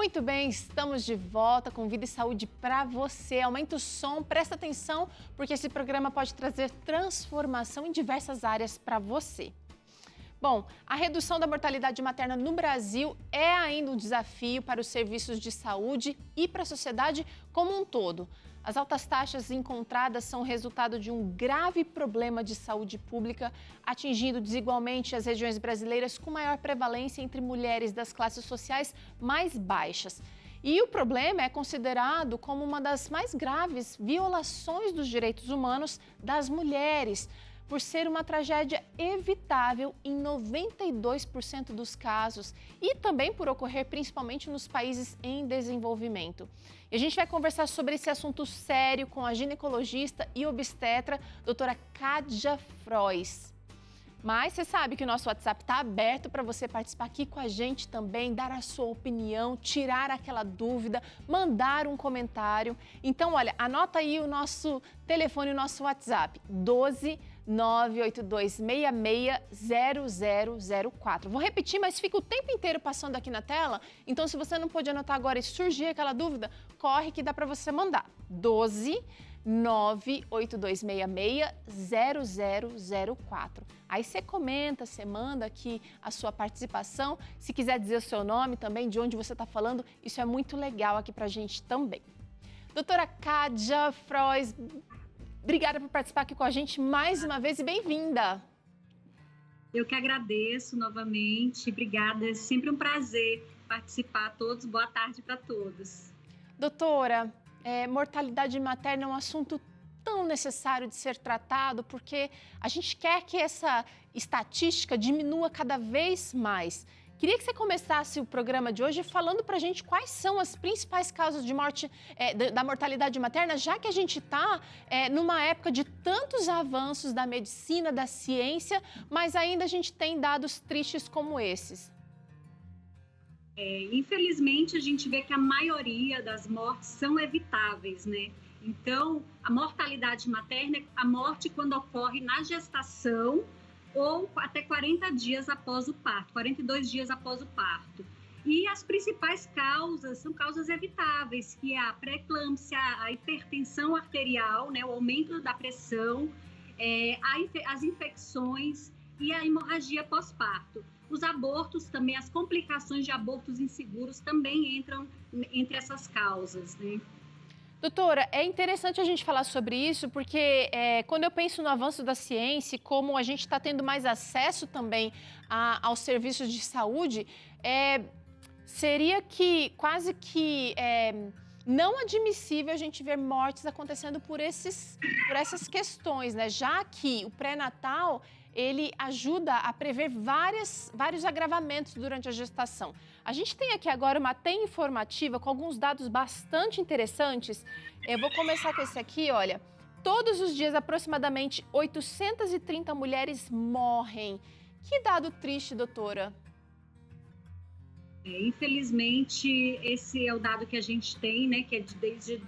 Muito bem, estamos de volta com Vida e Saúde para você. Aumenta o som, presta atenção, porque esse programa pode trazer transformação em diversas áreas para você. Bom, a redução da mortalidade materna no Brasil é ainda um desafio para os serviços de saúde e para a sociedade como um todo. As altas taxas encontradas são resultado de um grave problema de saúde pública, atingindo desigualmente as regiões brasileiras com maior prevalência entre mulheres das classes sociais mais baixas. E o problema é considerado como uma das mais graves violações dos direitos humanos das mulheres, por ser uma tragédia evitável em 92% dos casos e também por ocorrer principalmente nos países em desenvolvimento. E a gente vai conversar sobre esse assunto sério com a ginecologista e obstetra, doutora Kádia Frois. Mas você sabe que o nosso WhatsApp está aberto para você participar aqui com a gente também, dar a sua opinião, tirar aquela dúvida, mandar um comentário. Então, olha, anota aí o nosso telefone, o nosso WhatsApp, 12 982660004. Vou repetir, mas fica o tempo inteiro passando aqui na tela. Então, se você não pôde anotar agora e surgir aquela dúvida, corre que dá para você mandar. 12 982660004. Aí você comenta, você manda aqui a sua participação. Se quiser dizer o seu nome também, de onde você está falando, isso é muito legal aqui para a gente também. Doutora Kádia Frois, obrigada por participar aqui com a gente mais uma vez e bem-vinda. Eu que agradeço novamente, obrigada, é sempre um prazer participar a todos, boa tarde para todos. Doutora, mortalidade materna é um assunto tão necessário de ser tratado porque a gente quer que essa estatística diminua cada vez mais. Queria que você começasse o programa de hoje falando para a gente quais são as principais causas de morte da mortalidade materna, já que a gente está numa época de tantos avanços da medicina, da ciência, mas ainda a gente tem dados tristes como esses. Infelizmente, a gente vê que a maioria das mortes são evitáveis, né? Então, a mortalidade materna é a morte quando ocorre na gestação ou até 40 dias após o parto, 42 dias após o parto. E as principais causas são causas evitáveis, que é a pré-eclâmpsia, a hipertensão arterial, né, o aumento da pressão, as infecções e a hemorragia pós-parto. Os abortos também, as complicações de abortos inseguros também entram entre essas causas, né? Doutora, é interessante a gente falar sobre isso porque quando eu penso no avanço da ciência e como a gente está tendo mais acesso também aos serviços de saúde, seria que quase que não admissível a gente ver mortes acontecendo por essas questões, né? Já que o pré-natal ele ajuda a prever vários agravamentos durante a gestação. A gente tem aqui agora uma TEM informativa com alguns dados bastante interessantes. Eu vou começar com esse aqui, olha. Todos os dias, aproximadamente 830 mulheres morrem. Que dado triste, doutora. Infelizmente, esse é o dado que a gente tem, né? Que é desde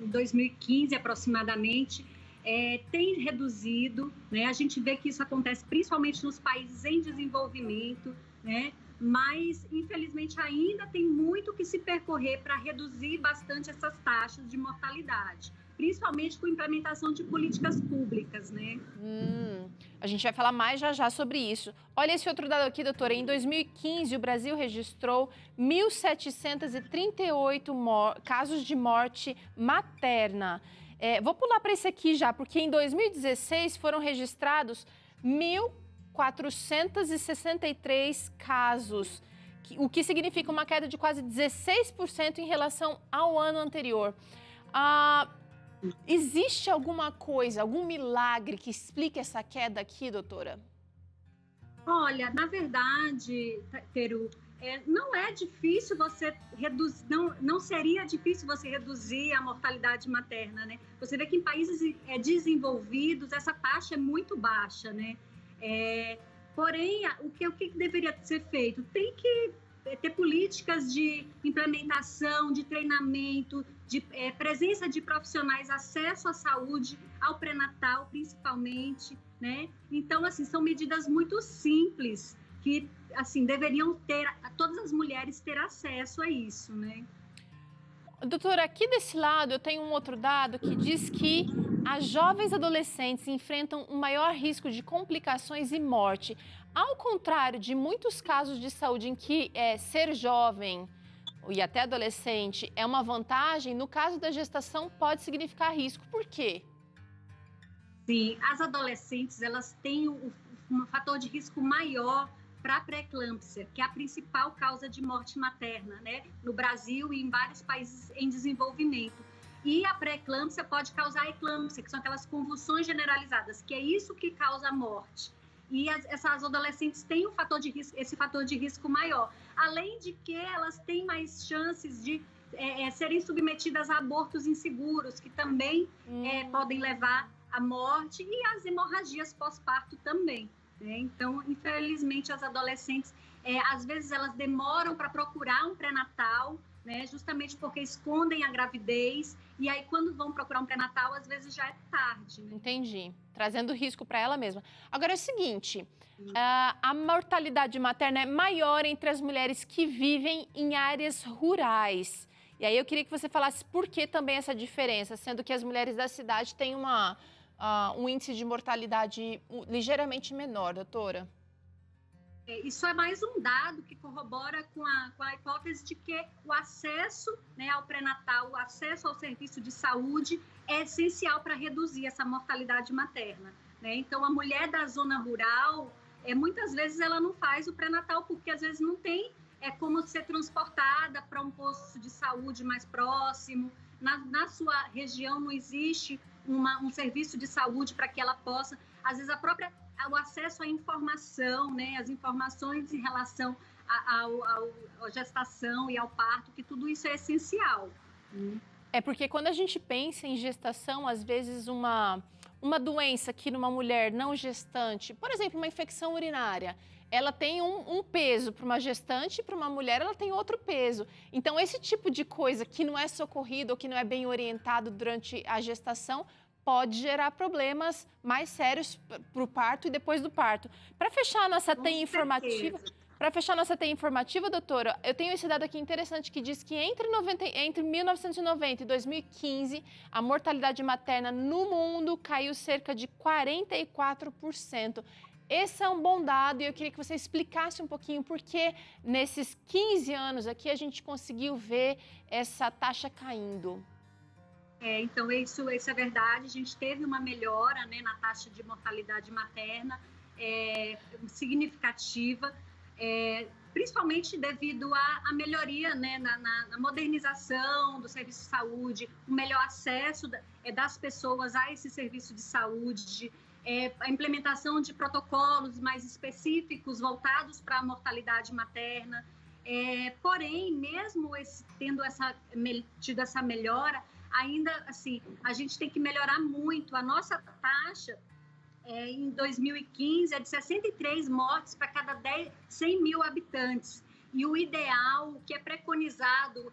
2015 aproximadamente. Tem reduzido, né? A gente vê que isso acontece principalmente nos países em desenvolvimento, né? Mas, infelizmente, ainda tem muito que se percorrer para reduzir bastante essas taxas de mortalidade, principalmente com a implementação de políticas públicas, né? A gente vai falar mais já sobre isso. Olha esse outro dado aqui, doutora. Em 2015, o Brasil registrou 1.738 casos de morte materna. Vou pular para esse aqui já, porque em 2016 foram registrados 1.463 casos, o que significa uma queda de quase 16% em relação ao ano anterior. Existe alguma coisa, algum milagre que explique essa queda aqui, doutora? Olha, na verdade, Teru, não é difícil você reduzir, não seria difícil você reduzir a mortalidade materna, né? Você vê que em países desenvolvidos essa taxa é muito baixa, né? Porém, o que deveria ser feito? Tem que ter políticas de implementação, de treinamento, de presença de profissionais, acesso à saúde, ao pré-natal principalmente, né? Então, assim, são medidas muito simples que assim, deveriam ter, todas as mulheres ter acesso a isso, né? Doutora, aqui desse lado eu tenho um outro dado que diz que as jovens adolescentes enfrentam um maior risco de complicações e morte. Ao contrário de muitos casos de saúde em que ser jovem e até adolescente é uma vantagem, no caso da gestação pode significar risco. Por quê? Sim, as adolescentes, elas têm um fator de risco maior para a pré-eclâmpsia, que é a principal causa de morte materna, né? No Brasil e em vários países em desenvolvimento. E a pré-eclâmpsia pode causar eclâmpsia, que são aquelas convulsões generalizadas, que é isso que causa a morte. E essas adolescentes têm esse fator de risco maior. Além de que elas têm mais chances de serem submetidas a abortos inseguros, que também podem levar à morte, e as hemorragias pós-parto também. Então, infelizmente, as adolescentes, às vezes, elas demoram para procurar um pré-natal, né, justamente porque escondem a gravidez, e aí, quando vão procurar um pré-natal, às vezes já é tarde. Né? Entendi. Trazendo risco para ela mesma. Agora é o seguinte, a mortalidade materna é maior entre as mulheres que vivem em áreas rurais. E aí eu queria que você falasse por que também essa diferença, sendo que as mulheres da cidade têm um índice de mortalidade ligeiramente menor, doutora. Isso é mais um dado que corrobora com a hipótese de que o acesso, né, ao pré-natal, o acesso ao serviço de saúde é essencial para reduzir essa mortalidade materna. Né? Então, a mulher da zona rural, muitas vezes ela não faz o pré-natal porque às vezes não tem como ser transportada para um posto de saúde mais próximo. Na sua região não existe um serviço de saúde para que ela possa, às vezes o acesso à informação, né, as informações em relação à gestação e ao parto, que tudo isso é essencial. É porque quando a gente pensa em gestação, às vezes uma doença que numa mulher não gestante, por exemplo, uma infecção urinária, ela tem um peso para uma gestante, para uma mulher ela tem outro peso. Então, esse tipo de coisa que não é socorrido ou que não é bem orientado durante a gestação pode gerar problemas mais sérios para o parto e depois do parto. Para fechar a nossa teia informativa, doutora, eu tenho esse dado aqui interessante que diz que entre 1990 e 2015, a mortalidade materna no mundo caiu cerca de 44%. Esse é um bom dado e eu queria que você explicasse um pouquinho por que nesses 15 anos aqui a gente conseguiu ver essa taxa caindo. Então, isso é verdade. A gente teve uma melhora, né, na taxa de mortalidade materna significativa, principalmente devido à melhoria, né, na modernização do serviço de saúde, o melhor acesso das pessoas a esse serviço de saúde, a implementação de protocolos mais específicos voltados para a mortalidade materna. Porém, mesmo tendo tido essa melhora, ainda assim, a gente tem que melhorar muito. A nossa taxa em 2015 é de 63 mortes para cada 100 mil habitantes. E o ideal, o que é preconizado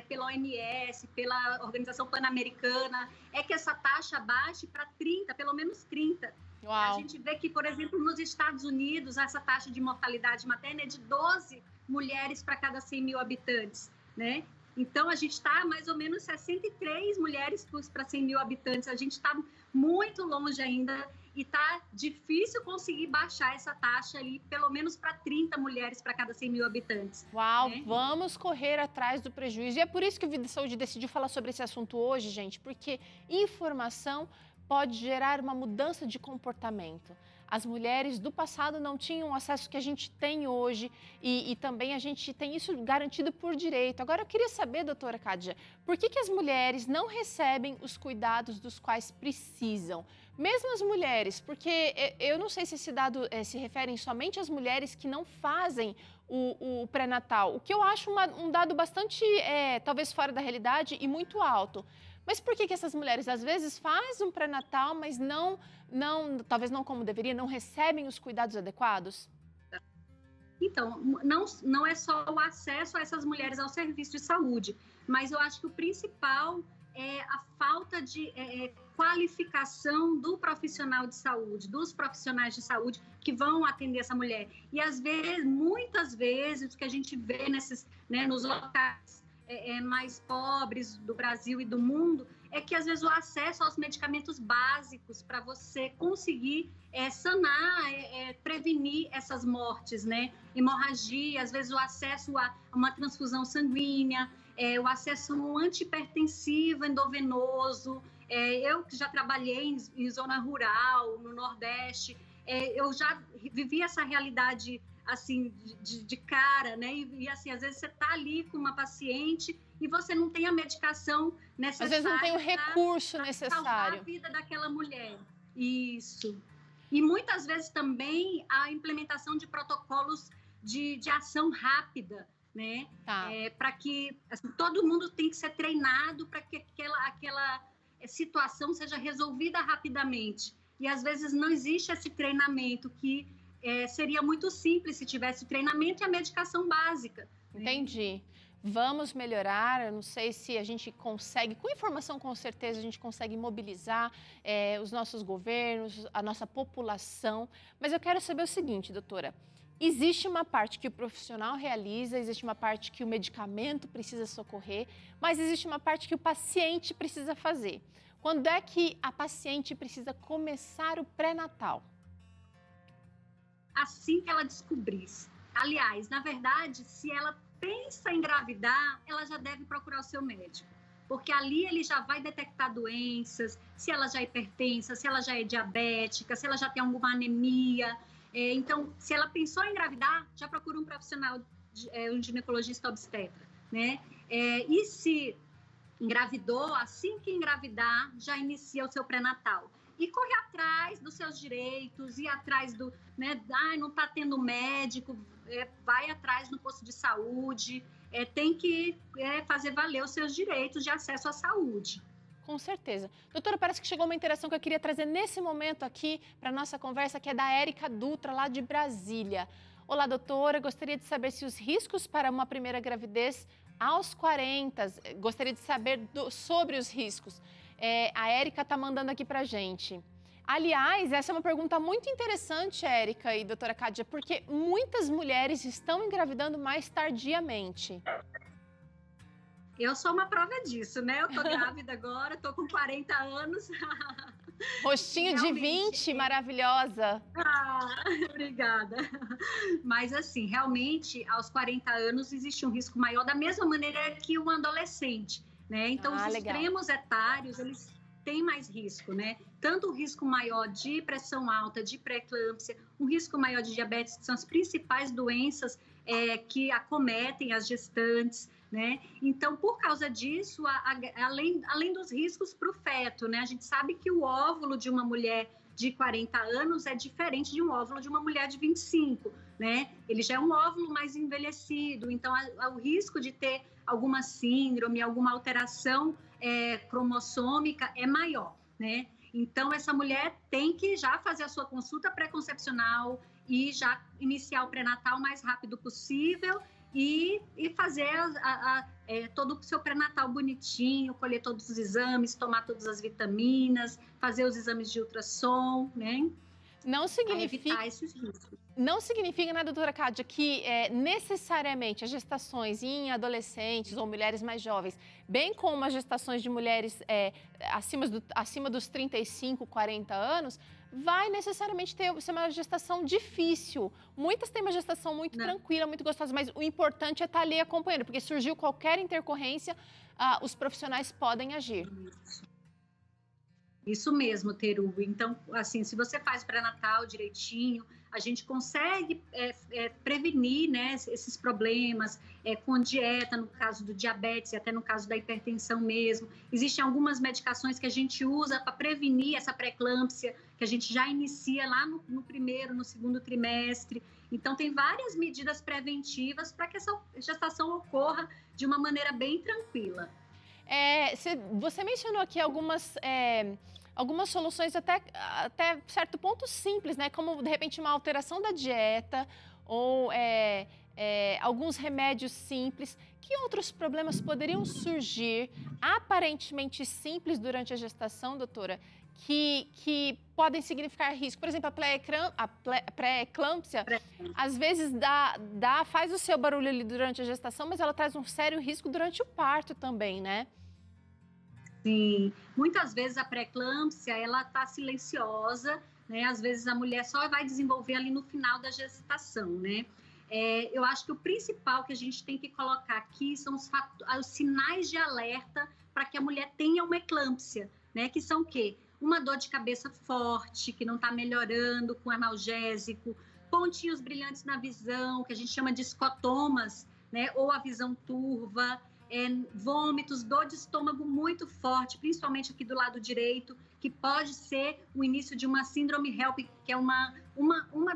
pela OMS, pela Organização Pan-Americana, é que essa taxa baixe para 30, pelo menos 30. Uau. A gente vê que, por exemplo, nos Estados Unidos, essa taxa de mortalidade materna é de 12 mulheres para cada 100 mil habitantes, né? Então, a gente está mais ou menos 63 mulheres para 100 mil habitantes. A gente está muito longe ainda e está difícil conseguir baixar essa taxa ali, pelo menos para 30 mulheres para cada 100 mil habitantes. Uau, vamos correr atrás do prejuízo. E é por isso que o Vida e Saúde decidiu falar sobre esse assunto hoje, gente, porque informação pode gerar uma mudança de comportamento. As mulheres do passado não tinham o acesso que a gente tem hoje e também a gente tem isso garantido por direito. Agora, eu queria saber, doutora Kádia, por que as mulheres não recebem os cuidados dos quais precisam? Mesmo as mulheres, porque eu não sei se esse dado se refere somente às mulheres que não fazem o pré-natal, o que eu acho um dado bastante, talvez fora da realidade e muito alto. Mas por que essas mulheres, às vezes, fazem um pré-natal, mas talvez não como deveria, não recebem os cuidados adequados? Então, não é só o acesso a essas mulheres ao serviço de saúde, mas eu acho que o principal é a falta de qualificação do profissional de saúde, dos profissionais de saúde que vão atender essa mulher. E às vezes, muitas vezes, o que a gente vê nos locais mais pobres do Brasil e do mundo, é que às vezes o acesso aos medicamentos básicos para você conseguir sanar, prevenir essas mortes, né? Hemorragia, às vezes o acesso a uma transfusão sanguínea, o acesso a um antihipertensivo endovenoso. Eu que já trabalhei em zona rural, no Nordeste, eu já vivi essa realidade assim de cara, né? E assim, às vezes você está ali com uma paciente e você não tem a medicação necessária. Às vezes não tem o recurso necessário. Salvar a vida daquela mulher. Isso. E muitas vezes também a implementação de protocolos de ação rápida, né? Tá. Para que assim, todo mundo tem que ser treinado para que aquela situação seja resolvida rapidamente. E às vezes não existe esse treinamento que seria muito simples se tivesse o treinamento e a medicação básica. Entendi. Vamos melhorar, eu não sei se a gente consegue, com informação com certeza a gente consegue mobilizar os nossos governos, a nossa população, mas eu quero saber o seguinte, doutora, existe uma parte que o profissional realiza, existe uma parte que o medicamento precisa socorrer, mas existe uma parte que o paciente precisa fazer. Quando é que a paciente precisa começar o pré-natal? Assim que ela descobrisse. Aliás, na verdade, se ela pensa em engravidar, ela já deve procurar o seu médico, porque ali ele já vai detectar doenças, se ela já é hipertensa, se ela já é diabética, se ela já tem alguma anemia. Então, se ela pensou em engravidar, já procura um profissional, um ginecologista obstetra, né? E se engravidou, assim que engravidar, já inicia o seu pré-natal. E correr atrás dos seus direitos, ir atrás do, né, não está tendo médico, vai atrás no posto de saúde, tem que fazer valer os seus direitos de acesso à saúde. Com certeza. Doutora, parece que chegou uma interação que eu queria trazer nesse momento aqui para a nossa conversa, que é da Érica Dutra, lá de Brasília. Olá, doutora, gostaria de saber se os riscos para uma primeira gravidez aos 40, gostaria de saber sobre os riscos. A Érica está mandando aqui para a gente. Aliás, essa é uma pergunta muito interessante, Érica e doutora Kádia, porque muitas mulheres estão engravidando mais tardiamente. Eu sou uma prova disso, né? Eu tô grávida agora, tô com 40 anos. Rostinho realmente, de 20, maravilhosa. Obrigada. Mas assim, realmente, aos 40 anos existe um risco maior, da mesma maneira que um adolescente, né? Então, os extremos etários, eles têm mais risco, né? Tanto o risco maior de pressão alta, de pré-eclâmpsia, um risco maior de diabetes, que são as principais doenças que acometem as gestantes, né? Então, por causa disso, além dos riscos para o feto, né? A gente sabe que o óvulo de uma mulher de 40 anos é diferente de um óvulo de uma mulher de 25, né? Ele já é um óvulo mais envelhecido, então o risco de ter alguma síndrome, alguma alteração cromossômica é maior, né? Então, essa mulher tem que já fazer a sua consulta pré-concepcional e já iniciar o pré-natal o mais rápido possível e fazer todo o seu pré-natal bonitinho, colher todos os exames, tomar todas as vitaminas, fazer os exames de ultrassom, né? Não significa, evitar esses riscos. Não significa, né, doutora Kádia, que necessariamente as gestações em adolescentes ou mulheres mais jovens, bem como as gestações de mulheres acima dos 35, 40 anos, vai necessariamente ser uma gestação difícil. Muitas têm uma gestação muito tranquila, muito gostosa, mas o importante é estar ali acompanhando, porque surgiu qualquer intercorrência, os profissionais podem agir. Isso mesmo, Teru. Então, assim, se você faz pré-natal direitinho, a gente consegue prevenir, né, esses problemas com dieta, no caso do diabetes e até no caso da hipertensão mesmo. Existem algumas medicações que a gente usa para prevenir essa pré-eclâmpsia, que a gente já inicia lá no primeiro, no segundo trimestre. Então, tem várias medidas preventivas para que essa gestação ocorra de uma maneira bem tranquila. Você mencionou aqui algumas soluções até certo ponto simples, né? Como, de repente, uma alteração da dieta, ou alguns remédios simples. Que outros problemas poderiam surgir, aparentemente simples, durante a gestação, doutora, que podem significar risco? Por exemplo, a pré-eclâmpsia, às vezes faz o seu barulho ali durante a gestação, mas ela traz um sério risco durante o parto também, né? Sim, muitas vezes a pré-eclâmpsia, ela tá silenciosa, né? Às vezes a mulher só vai desenvolver ali no final da gestação, né? Eu acho que o principal que a gente tem que colocar aqui são os sinais de alerta para que a mulher tenha uma eclâmpsia, né? Que são o quê? Uma dor de cabeça forte, que não está melhorando com analgésico, pontinhos brilhantes na visão, que a gente chama de escotomas, né? Ou a visão turva, vômitos, dor de estômago muito forte, principalmente aqui do lado direito, que pode ser o início de uma síndrome HELP, que é uma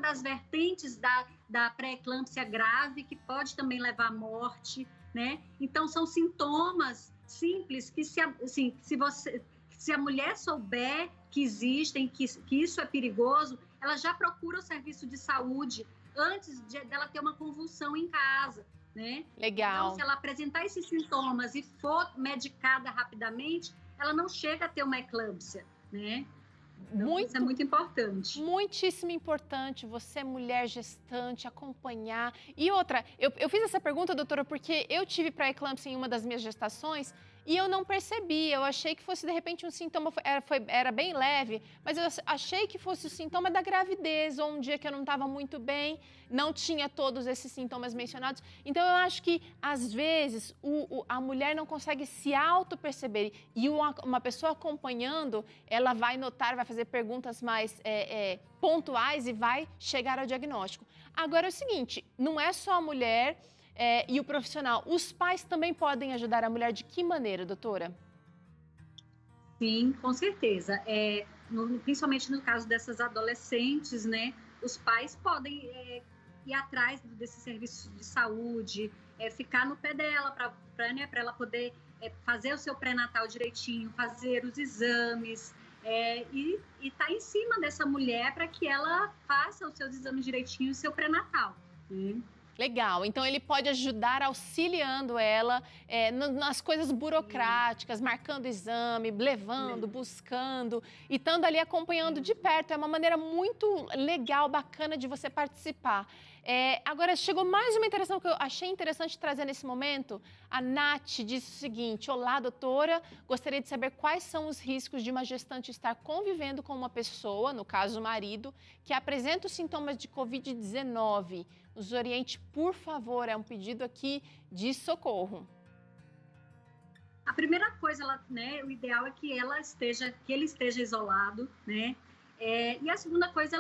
das vertentes da pré-eclâmpsia grave, que pode também levar à morte, né? Então, são sintomas simples que, se a mulher souber que existem, que isso é perigoso, ela já procura o serviço de saúde antes dela ter uma convulsão em casa, né? Legal. Então, se ela apresentar esses sintomas e for medicada rapidamente, ela não chega a ter uma eclâmpsia, né? Então, isso é muito importante. Muitíssimo importante, você, mulher gestante, acompanhar. E outra, eu fiz essa pergunta, doutora, porque eu tive pré-eclâmpsia em uma das minhas gestações e eu não percebi. Eu achei que fosse, de repente, um sintoma, era bem leve, mas eu achei que fosse o sintoma da gravidez, ou um dia que eu não estava muito bem, não tinha todos esses sintomas mencionados. Então, eu acho que, às vezes, a mulher não consegue se auto-perceber. E uma pessoa acompanhando, ela vai notar, vai fazer perguntas mais pontuais e vai chegar ao diagnóstico. Agora, é o seguinte, não é só a mulher e o profissional. Os pais também podem ajudar a mulher de que maneira, doutora? Sim, com certeza. Principalmente no caso dessas adolescentes, né? Os pais podem ir atrás desse serviço de saúde, ficar no pé dela para ela poder fazer o seu pré-natal direitinho, fazer os exames e estar em cima dessa mulher para que ela faça os seus exames direitinho, o seu pré-natal. Legal, então ele pode ajudar auxiliando ela nas coisas burocráticas, marcando exame, levando, buscando e estando ali acompanhando de perto. É uma maneira muito legal, bacana de você participar. Agora, chegou mais uma interação que eu achei interessante trazer nesse momento. A Nath disse o seguinte: olá, doutora, gostaria de saber quais são os riscos de uma gestante estar convivendo com uma pessoa, no caso o marido, que apresenta os sintomas de Covid-19. Nos oriente, por favor, é um pedido aqui de socorro. A primeira coisa, o ideal é que ele esteja isolado, né? E a segunda coisa,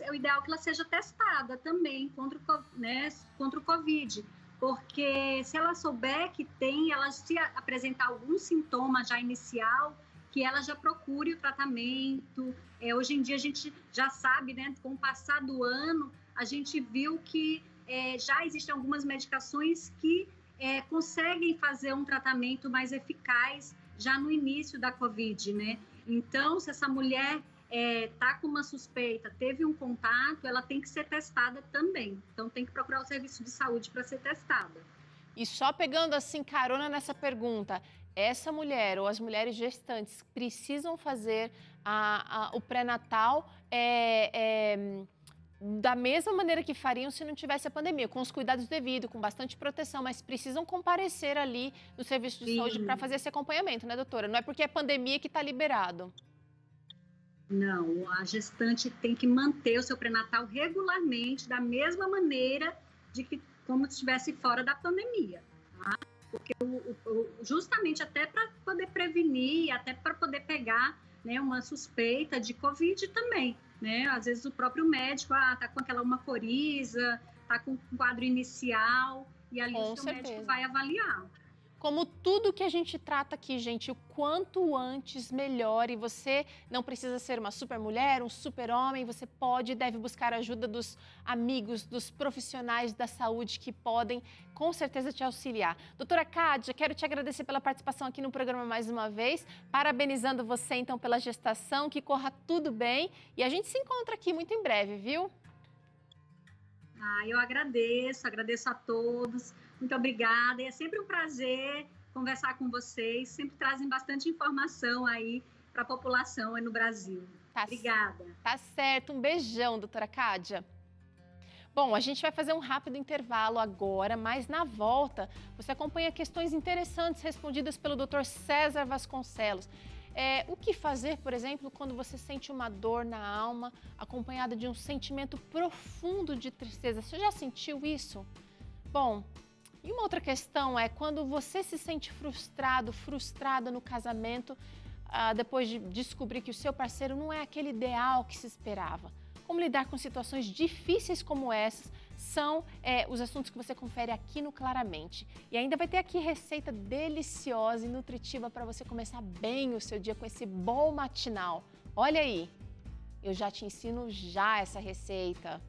o ideal é que ela seja testada também contra o Covid, porque se ela souber que ela se apresentar algum sintoma já inicial, que ela já procure o tratamento. Hoje em dia a gente já sabe, né? Com o passar do ano, a gente viu que já existem algumas medicações que conseguem fazer um tratamento mais eficaz já no início da Covid, né? Então, se essa mulher está com uma suspeita, teve um contato, ela tem que ser testada também. Então, tem que procurar o serviço de saúde para ser testada. E só pegando assim carona nessa pergunta, essa mulher ou as mulheres gestantes precisam fazer o pré-natal da mesma maneira que fariam se não tivesse a pandemia, com os cuidados devidos, com bastante proteção, mas precisam comparecer ali no serviço de saúde para fazer esse acompanhamento, né, doutora? Não é porque é pandemia que está liberado. Não, a gestante tem que manter o seu pré-natal regularmente, da mesma maneira como se estivesse fora da pandemia, tá? Porque justamente até para poder prevenir, até para poder pegar, né, uma suspeita de Covid também, né? Às vezes o próprio médico tá com uma coriza, tá com um quadro inicial, e ali o seu médico vai avaliar. Como tudo que a gente trata aqui, gente, o quanto antes, melhor. E você não precisa ser uma super mulher, um super homem. Você pode e deve buscar a ajuda dos amigos, dos profissionais da saúde que podem, com certeza, te auxiliar. Doutora Kádia, quero te agradecer pela participação aqui no programa mais uma vez. Parabenizando você, então, pela gestação. Que corra tudo bem. E a gente se encontra aqui muito em breve, viu? Eu agradeço a todos. Muito obrigada. E é sempre um prazer conversar com vocês. Sempre trazem bastante informação aí para a população aí no Brasil. Obrigada. Tá certo. Um beijão, doutora Cádia. Bom, a gente vai fazer um rápido intervalo agora, mas na volta você acompanha questões interessantes respondidas pelo Dr. César Vasconcelos. O que fazer, por exemplo, quando você sente uma dor na alma acompanhada de um sentimento profundo de tristeza? Você já sentiu isso? Bom, e uma outra questão é quando você se sente frustrado, frustrada no casamento, depois de descobrir que o seu parceiro não é aquele ideal que se esperava. Como lidar com situações difíceis como essas são os assuntos que você confere aqui no Claramente. E ainda vai ter aqui receita deliciosa e nutritiva para você começar bem o seu dia com esse bom matinal. Olha aí, eu já te ensino já essa receita.